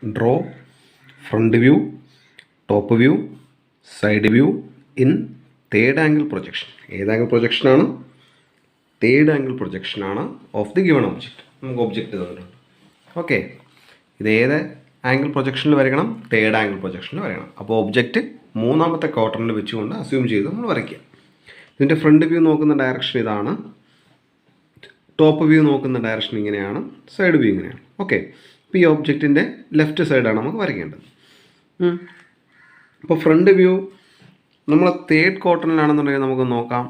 Draw front view, top view, side view in third angle projection. ഏത് angle projection ആണ്? Third angle projection ആണ് of the given object. നമുക്ക് object തന്നിട്ടുണ്ട്. Okay, ഇത് ഏത് angle പ്രൊജക്ഷനിൽ വരയ്ക്കണം? തേർഡ് ആംഗിൾ പ്രൊജക്ഷനിൽ വരയ്ക്കണം. അപ്പോൾ ഒബ്ജക്റ്റ് മൂന്നാമത്തെ ക്വാർട്ടറിൽ വെച്ചുകൊണ്ട് അസ്യൂം ചെയ്ത് നമ്മൾ വരയ്ക്കുക. ഇതിൻ്റെ ഫ്രണ്ട് വ്യൂ നോക്കുന്ന ഡയറക്ഷൻ ഇതാണ്, ടോപ്പ് വ്യൂ നോക്കുന്ന ഡയറക്ഷൻ ഇങ്ങനെയാണ്, സൈഡ് വ്യൂ ഇങ്ങനെയാണ്. ഓക്കെ, ഇപ്പോൾ ഈ ഒബ്ജക്റ്റിൻ്റെ ലെഫ്റ്റ് സൈഡാണ് നമുക്ക് വരയ്ക്കേണ്ടത്. അപ്പോൾ ഫ്രണ്ട് വ്യൂ നമ്മൾ തേർഡ് ക്വാർട്ടറിലാണെന്നുണ്ടെങ്കിൽ നമുക്ക് നോക്കാം.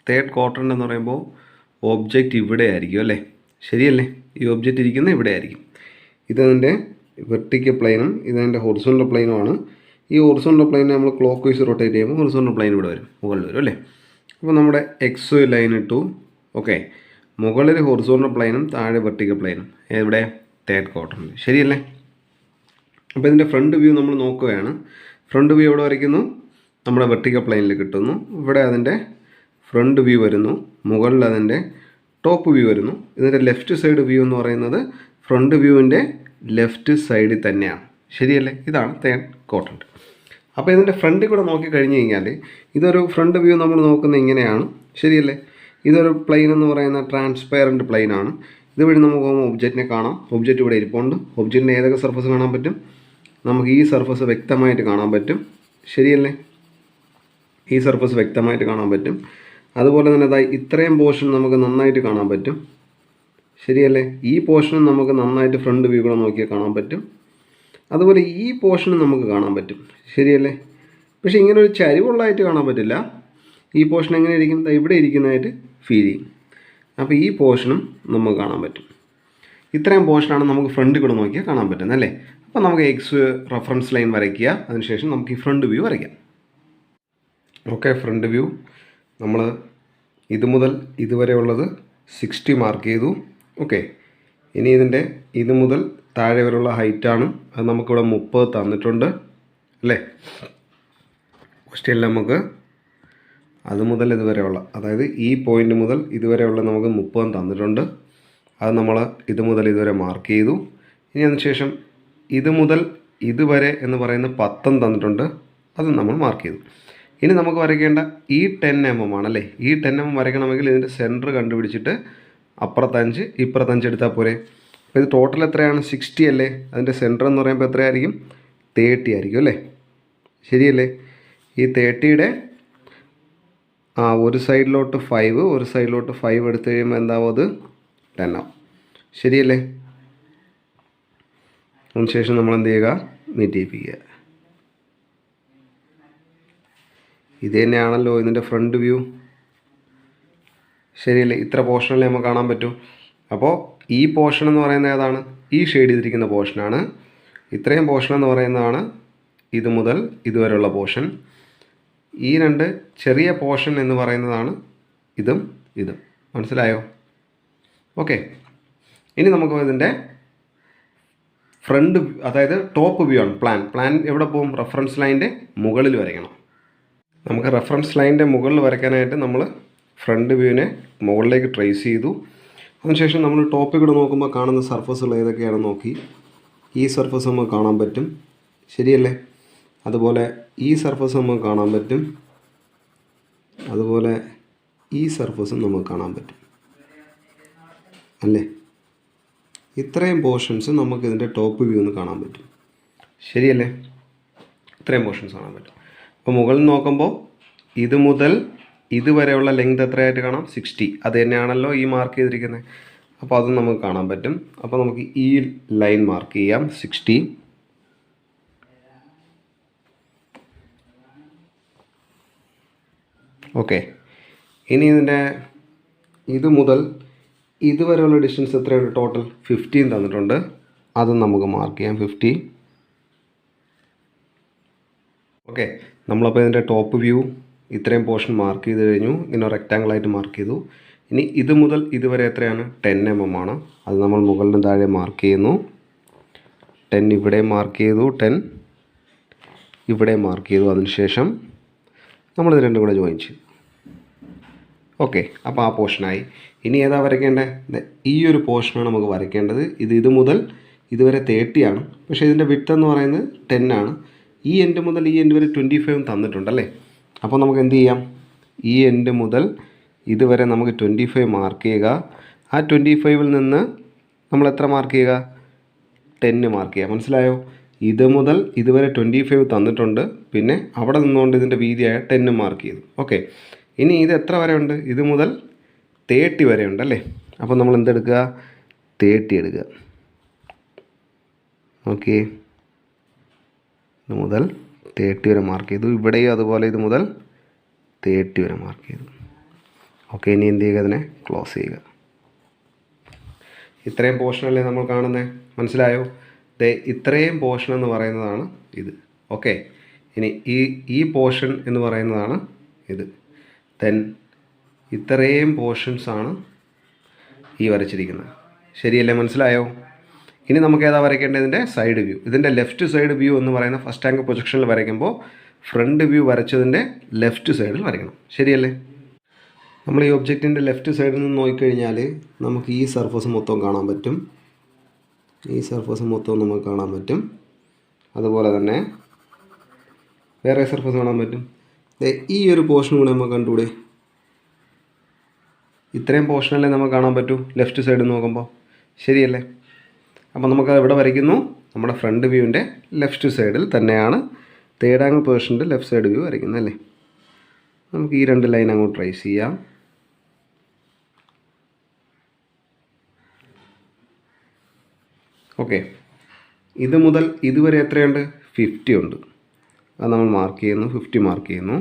തേർഡ് ക്വാർട്ടറിൽ എന്ന് പറയുമ്പോൾ ഒബ്ജക്റ്റ് ഇവിടെ ആയിരിക്കും അല്ലേ? ശരിയല്ലേ? ഈ ഒബ്ജക്റ്റ് ഇരിക്കുന്നത് ഇവിടെ ആയിരിക്കും. ഇതതിൻ്റെ വെർട്ടിക്കൽ പ്ലെയിനും ഇതതിൻ്റെ ഹൊറിസോണ്ടൽ പ്ലെയിനുമാണ്. ഈ ഹൊറിസോണ്ടൽ പ്ലെയിനെ നമ്മൾ ക്ലോക്ക് വൈസ് റൊട്ടേറ്റ് ചെയ്യുമ്പോൾ ഹൊറിസോണ്ടൽ പ്ലെയിൻ ഇവിടെ വരും, മുകളിൽ വരും അല്ലേ? അപ്പോൾ നമ്മുടെ എക്സ് ലൈൻ ഇട്ടു. ഓക്കെ, മുകളിൽ ഹൊറിസോണ്ടൽ പ്ലെയിനും താഴെ വെർട്ടിക്കൽ പ്ലെയിനും എവിടെ? തേർഡ് ക്വാർട്ടറിൽ. ശരിയല്ലേ? അപ്പോൾ ഇതിൻ്റെ ഫ്രണ്ട് വ്യൂ നമ്മൾ നോക്കുകയാണ്. ഫ്രണ്ട് വ്യൂ എവിടെ വരയ്ക്കുന്നു? നമ്മുടെ വെർട്ടിക്കൽ പ്ലെയിനിൽ കിട്ടുന്നു. ഇവിടെ അതിൻ്റെ ഫ്രണ്ട് വ്യൂ വരുന്നു, മുകളിൽ അതിൻ്റെ ടോപ്പ് വ്യൂ വരുന്നു. ഇതിൻ്റെ ലെഫ്റ്റ് സൈഡ് വ്യൂ എന്ന് പറയുന്നത് ഫ്രണ്ട് വ്യൂവിൻ്റെ ലെഫ്റ്റ് സൈഡിൽ തന്നെയാണ്. ശരിയല്ലേ? ഇതാണ് തേർഡ് ക്വാഡ്രന്റ്. അപ്പോൾ ഇതിൻ്റെ ഫ്രണ്ടിൽ കൂടെ നോക്കിക്കഴിഞ്ഞ് കഴിഞ്ഞാൽ ഇതൊരു ഫ്രണ്ട് വ്യൂ നമ്മൾ നോക്കുന്നത് ഇങ്ങനെയാണ്. ശരിയല്ലേ? ഇതൊരു പ്ലെയിൻ എന്ന് പറയുന്ന ട്രാൻസ്പെയറൻറ്റ് പ്ലെയിനാണ്. ഇതുവഴി നമുക്ക് ഒബ്ജക്റ്റിനെ കാണാം. ഒബ്ജക്റ്റ് ഇവിടെ ഇരിപ്പുണ്ട്. ഒബ്ജക്റ്റിൻ്റെ ഏതൊക്കെ സർഫസ് കാണാൻ പറ്റും? നമുക്ക് ഈ സർഫസ് വ്യക്തമായിട്ട് കാണാൻ പറ്റും. ശരിയല്ലേ? ഈ സർഫസ് വ്യക്തമായിട്ട് കാണാൻ പറ്റും. അതുപോലെ തന്നെ ഇത്രയും പോർഷൻ നമുക്ക് നന്നായിട്ട് കാണാൻ പറ്റും. ശരിയല്ലേ? ഈ പോർഷനും നമുക്ക് നന്നായിട്ട് ഫ്രണ്ട് വ്യൂ കൂടെ നോക്കിയാൽ കാണാൻ പറ്റും. അതുപോലെ ഈ പോർഷനും നമുക്ക് കാണാൻ പറ്റും. ശരിയല്ലേ? പക്ഷേ ഇങ്ങനെ ഒരു ചരിവുള്ളതായിട്ട് കാണാൻ പറ്റില്ല. ഈ പോർഷൻ എങ്ങനെ ഇരിക്കും? ഇവിടെ ഇരിക്കുന്നതായിട്ട് ഫീൽ ചെയ്യും. അപ്പോൾ ഈ പോർഷനും നമുക്ക് കാണാൻ പറ്റും. ഇത്രയും പോർഷനാണ് നമുക്ക് ഫ്രണ്ടിൽ കൂടെ നോക്കിയാൽ കാണാൻ പറ്റുന്നത് അല്ലേ? അപ്പോൾ നമുക്ക് എക്സ് റെഫറൻസ് ലൈൻ വരയ്ക്കുക. അതിനുശേഷം നമുക്ക് ഈ ഫ്രണ്ട് വ്യൂ വരയ്ക്കാം. ഓക്കെ, ഫ്രണ്ട് വ്യൂ നമ്മൾ ഇത് മുതൽ ഇതുവരെ ഉള്ളത് 60 മാർക്ക് ചെയ്തു. ഓക്കെ, ഇനി ഇതിൻ്റെ ഇത് മുതൽ താഴെ വരെയുള്ള ഹൈറ്റാണ്. അത് നമുക്കിവിടെ 30 തന്നിട്ടുണ്ട് അല്ലേ? ക്വസ്റ്റ്യനിൽ നമുക്ക് അത് മുതൽ ഇതുവരെയുള്ള, അതായത് ഈ പോയിൻ്റ് മുതൽ ഇതുവരെയുള്ള നമുക്ക് 30 തന്നിട്ടുണ്ട്. അത് നമ്മൾ ഇത് മുതൽ ഇതുവരെ മാർക്ക് ചെയ്തു. ഇനി അതിനുശേഷം ഇത് മുതൽ ഇതുവരെ എന്ന് പറയുന്ന 10 തന്നിട്ടുണ്ട്. അത് നമ്മൾ മാർക്ക് ചെയ്തു. ഇനി നമുക്ക് വരയ്ക്കേണ്ട ഈ 10 mm ആണല്ലേ? ഈ 10 mm വരയ്ക്കണമെങ്കിൽ ഇതിൻ്റെ സെൻറ്റർ കണ്ടുപിടിച്ചിട്ട് അപ്പുറത്തഞ്ച് ഇപ്പുറത്തഞ്ച് എടുത്താൽ പോരെ. അപ്പോൾ ഇത് ടോട്ടൽ എത്രയാണ്? 60 അല്ലേ? അതിൻ്റെ സെൻറ്റർ എന്ന് പറയുമ്പോൾ എത്രയായിരിക്കും? 30 ആയിരിക്കും അല്ലേ? ശരിയല്ലേ? ഈ 30യുടെ ഒരു സൈഡിലോട്ട് 5, ഒരു സൈഡിലോട്ട് 5 എടുത്തു കഴിയുമ്പോൾ എന്താവും? അത് 10 ആവും. ശരിയല്ലേ? അതിനുശേഷം നമ്മൾ എന്ത് ചെയ്യുക? മീറ്റ് ചെയ്യിപ്പിക്കുക. ഇത് തന്നെയാണല്ലോ ഇതിൻ്റെ ഫ്രണ്ട് വ്യൂ. ശരിയല്ലേ? ഇത്ര പോർഷനല്ലേ നമുക്ക് കാണാൻ പറ്റും. അപ്പോൾ ഈ പോർഷൻ എന്ന് പറയുന്നത് ഏതാണ്? ഈ ഷെയ്ഡ് ചെയ്തിരിക്കുന്ന പോർഷനാണ്. ഇത്രയും പോർഷൻ എന്ന് പറയുന്നതാണ് ഇത് മുതൽ ഇതുവരെയുള്ള പോർഷൻ. ഈ രണ്ട് ചെറിയ പോർഷൻ എന്ന് പറയുന്നതാണ് ഇതും ഇതും. മനസ്സിലായോ? ഓക്കെ, ഇനി നമുക്ക് ഇതിൻ്റെ ഫ്രണ്ട്, അതായത് ടോപ്പ് വ്യൂ ആണ്. പ്ലാൻ എവിടെ പോകും? റെഫറൻസ് ലൈൻ്റെ മുകളിൽ വരയ്ക്കണം. നമുക്ക് റെഫറൻസ് ലൈൻ്റെ മുകളിൽ വരയ്ക്കാനായിട്ട് നമ്മൾ ഫ്രണ്ട് വ്യൂവിനെ മുകളിലേക്ക് ട്രേസ് ചെയ്തു. അതിനുശേഷം നമ്മൾ ടോപ്പിൽ കൂടെ നോക്കുമ്പോൾ കാണുന്ന സർഫസുകൾ ഏതൊക്കെയാണെന്ന് നോക്കി. ഈ സർഫസ് നമുക്ക് കാണാൻ പറ്റും. ശരിയല്ലേ? അതുപോലെ ഈ സർഫസ് നമുക്ക് കാണാൻ പറ്റും. അതുപോലെ ഈ സർഫസും നമുക്ക് കാണാൻ പറ്റും അല്ലേ? ഇത്രയും പോർഷൻസ് നമുക്ക് ഇതിൻ്റെ ടോപ്പ് വ്യൂ ഒന്ന് കാണാൻ പറ്റും. ശരിയല്ലേ? ഇത്രയും പോർഷൻസ് കാണാൻ പറ്റും. അപ്പോൾ മുകളിൽ നോക്കുമ്പോൾ ഇത് മുതൽ ഇതുവരെയുള്ള ലെങ്ത് എത്രയായിട്ട് കാണാം? 60. അത് തന്നെയാണല്ലോ ഈ മാർക്ക് ചെയ്തിരിക്കുന്നത്. അപ്പോൾ അതും നമുക്ക് കാണാൻ പറ്റും. അപ്പോൾ നമുക്ക് ഈ ലൈൻ മാർക്ക് ചെയ്യാം, 60. ഓക്കെ, ഇനി ഇതിൻ്റെ ഇത് മുതൽ ഇതുവരെയുള്ള ഡിസ്റ്റൻസ് എത്രയാണ്? ടോട്ടൽ 15 തന്നിട്ടുണ്ട്. അതും നമുക്ക് മാർക്ക് ചെയ്യാം, 50. ഓക്കെ, നമ്മളപ്പോൾ ഇതിൻ്റെ ടോപ്പ് വ്യൂ ഇത്രയും പോർഷൻ മാർക്ക് ചെയ്ത് കഴിഞ്ഞു. ഇങ്ങനെ റെക്റ്റാങ്കിളായിട്ട് മാർക്ക് ചെയ്തു. ഇനി ഇത് മുതൽ ഇതുവരെ എത്രയാണ്? 10 mm ആണ്. അത് നമ്മൾ മുകളിലും താഴെ മാർക്ക് ചെയ്യുന്നു. 10 ഇവിടെ മാർക്ക് ചെയ്തു, 10 ഇവിടെ മാർക്ക് ചെയ്തു. അതിനുശേഷം നമ്മളിത് രണ്ടും കൂടെ ജോയിൻ ചെയ്തു. ഓക്കെ, അപ്പോൾ ആ പോർഷനായി. ഇനി ഏതാ വരയ്ക്കേണ്ടത്? ഈ ഒരു പോർഷനാണ് നമുക്ക് വരയ്ക്കേണ്ടത്. ഇത് മുതൽ ഇതുവരെ 30 ആണ്. പക്ഷേ ഇതിൻ്റെ വിഡ്ത്ത് എന്ന് പറയുന്നത് 10 ആണ്. ഈ എൻഡ് മുതൽ ഈ എൻഡ് വരെ 25 തന്നിട്ടുണ്ടല്ലേ. അപ്പോൾ നമുക്ക് എന്ത് ചെയ്യാം? ഈ എൻഡ് മുതൽ ഇതുവരെ നമുക്ക് 25 മാർക്ക് ചെയ്യുക. ആ 25ൽ നിന്ന് നമ്മൾ എത്ര മാർക്ക് ചെയ്യുക? 10 മാർക്ക് ചെയ്യുക. മനസ്സിലായോ? ഇത് മുതൽ ഇതുവരെ 25 തന്നിട്ടുണ്ട്. പിന്നെ അവിടെ നിന്നുകൊണ്ട് ഇതിൻ്റെ വീതിയായ 10 മാർക്ക് ചെയ്തു. ഓക്കെ, ഇനി ഇത് എത്ര വരെ ഉണ്ട്? ഇത് മുതൽ 30 വരെ ഉണ്ടല്ലേ. അപ്പോൾ നമ്മൾ എന്തെടുക്കുക? 30 എടുക്കുക. ഓക്കെ, ഇത് മുതൽ 30 വരെ മാർക്ക് ചെയ്തു. ഇവിടെയും അതുപോലെ ഇത് മുതൽ 30 വരെ മാർക്ക് ചെയ്തു. ഓക്കെ, ഇനി എന്ത് ചെയ്യുക? അതിനെ ക്ലോസ് ചെയ്യുക. ഇത്രയും പോർഷനല്ലേ നമ്മൾ കാണുന്നത്? മനസ്സിലായോ? ഇത്രയും പോർഷൻ എന്ന് പറയുന്നതാണ് ഇത്. ഓക്കെ, ഇനി ഈ പോർഷൻ എന്ന് പറയുന്നതാണ് ഇത്. ദെൻ ഇത്രയും പോർഷൻസാണ് ഈ വരച്ചിരിക്കുന്നത്. ശരിയല്ലേ? മനസ്സിലായോ? ഇനി നമുക്ക് ഏതാ വരയ്ക്കേണ്ടത്? ഇതിൻ്റെ സൈഡ് വ്യൂ. ഇതിൻ്റെ ലെഫ്റ്റ് സൈഡ് വ്യൂ എന്ന് പറയുന്ന ഫസ്റ്റ് ആംഗിൾ പ്രൊജക്ഷനിൽ വരയ്ക്കുമ്പോൾ ഫ്രണ്ട് വ്യൂ വരച്ചതിൻ്റെ ലെഫ്റ്റ് സൈഡിൽ വരയ്ക്കണം. ശരിയല്ലേ? നമ്മൾ ഈ ഒബ്ജക്റ്റിൻ്റെ ലെഫ്റ്റ് സൈഡിൽ നിന്ന് നോക്കിക്കഴിഞ്ഞാൽ നമുക്ക് ഈ സർഫസ് മൊത്തം കാണാൻ പറ്റും. ഈ സർഫസ് മൊത്തം നമുക്ക് കാണാൻ പറ്റും. അതുപോലെ തന്നെ വേറെ സർഫസ് കാണാൻ പറ്റും. ഈ ഒരു പോർഷൻ കൂടെ നമുക്ക് കണ്ടുകൂടെ? ഇത്രയും പോർഷനല്ലേ നമുക്ക് കാണാൻ പറ്റൂ ലെഫ്റ്റ് സൈഡിൽ നോക്കുമ്പോൾ. ശരിയല്ലേ? അപ്പോൾ നമുക്ക് എവിടെ വരയ്ക്കുന്നു? നമ്മുടെ ഫ്രണ്ട് വ്യൂവിൻ്റെ ലെഫ്റ്റ് സൈഡിൽ തന്നെയാണ് തേർഡ് ആംഗിൾ പൊസിഷൻ്റെ ലെഫ്റ്റ് സൈഡ് വ്യൂ വരയ്ക്കുന്നത് അല്ലേ. നമുക്ക് ഈ 2 ലൈൻ അങ്ങോട്ട് ട്രേസ് ചെയ്യാം. ഓക്കെ, ഇത് മുതൽ ഇതുവരെ എത്രയുണ്ട്? 50 ഉണ്ട്. അത് നമ്മൾ മാർക്ക് ചെയ്യുന്നു. 50 മാർക്ക് ചെയ്യുന്നു.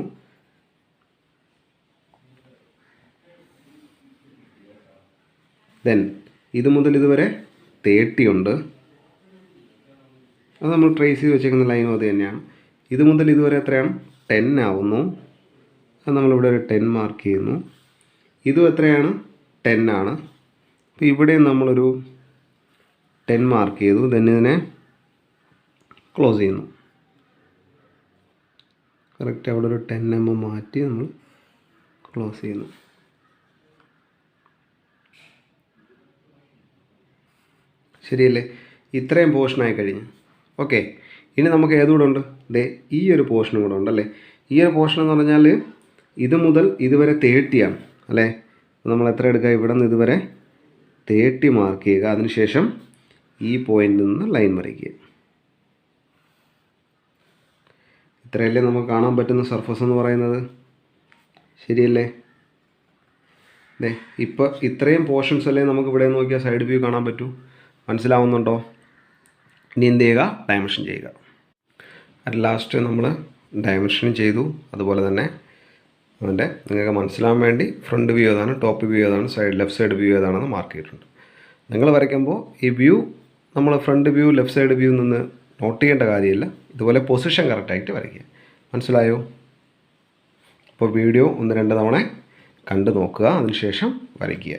ദെൻ ഇത് മുതൽ ഇതുവരെ 30 ഉണ്ട്. അത് നമ്മൾ ട്രേസ് ചെയ്ത് വെച്ചേക്കുന്ന ലൈനും അത് തന്നെയാണ്. ഇത് മുതൽ ഇതുവരെ എത്രയാണ്? 10 ആവുന്നു. അത് നമ്മളിവിടെ ഒരു 10 മാർക്ക് ചെയ്യുന്നു. ഇതും എത്രയാണ്? 10 ആണ്. അപ്പോൾ ഇവിടെയും നമ്മളൊരു 10 മാർക്ക് ചെയ്തു. ദെൻ ഇതിനെ ക്ലോസ് ചെയ്യുന്നു. കറക്റ്റ് അവിടെ ഒരു 10 mm മാറ്റി നമ്മൾ ക്ലോസ് ചെയ്യുന്നു. ശരിയല്ലേ? ഇത്രയും പോർഷനായി കഴിഞ്ഞു. ഓക്കെ, ഇനി നമുക്ക് ഏതുകൂടെ ഉണ്ട്? ഈ ഒരു പോർഷനും കൂടെ ഉണ്ടല്ലേ. ഈ ഒരു പോർഷൻ എന്ന് പറഞ്ഞാൽ ഇത് മുതൽ ഇതുവരെ 30 ആണ് അല്ലേ. നമ്മൾ എത്ര എടുക്കുക? ഇവിടെ നിന്ന് ഇതുവരെ 30 മാർക്ക് ചെയ്യുക. അതിനുശേഷം ഈ പോയിന്റിൽ നിന്ന് ലൈൻ വരയ്ക്കുക. ഇത്രയല്ലേ നമുക്ക് കാണാൻ പറ്റുന്ന സർഫസ് എന്ന് പറയുന്നത്. ശരിയല്ലേ? ഇപ്പോൾ ഇത്രയും പോർഷൻസ് അല്ലേ നമുക്ക് ഇവിടെ നോക്കിയാൽ സൈഡ് വ്യൂ കാണാൻ പറ്റൂ. മനസ്സിലാവുന്നുണ്ടോ? ഇനി എന്ത് ചെയ്യുക? ഡയമെൻഷൻ ചെയ്യുക. അറ്റ് ലാസ്റ്റ് നമ്മൾ ഡയമെൻഷനും ചെയ്തു. അതുപോലെ തന്നെ അതിൻ്റെ നിങ്ങൾക്ക് മനസ്സിലാവാൻ വേണ്ടി ഫ്രണ്ട് വ്യൂ ഏതാണ്, ടോപ്പ് വ്യൂ ഏതാണ്, ലെഫ്റ്റ് സൈഡ് വ്യൂ ഏതാണെന്ന് മാർക്ക് ചെയ്തിട്ടുണ്ട്. നിങ്ങൾ വരയ്ക്കുമ്പോൾ ഈ വ്യൂ നമ്മൾ front view left side view നിന്ന് നോട്ട് ചെയ്യേണ്ട കാര്യമില്ല. ഇതുപോലെ പൊസിഷൻ കറക്റ്റായിട്ട് വരയ്ക്കുക. മനസ്സിലായോ? അപ്പോൾ വീഡിയോ 1-2 തവണ കണ്ടു നോക്കുക. അതിനുശേഷം വരയ്ക്കുക.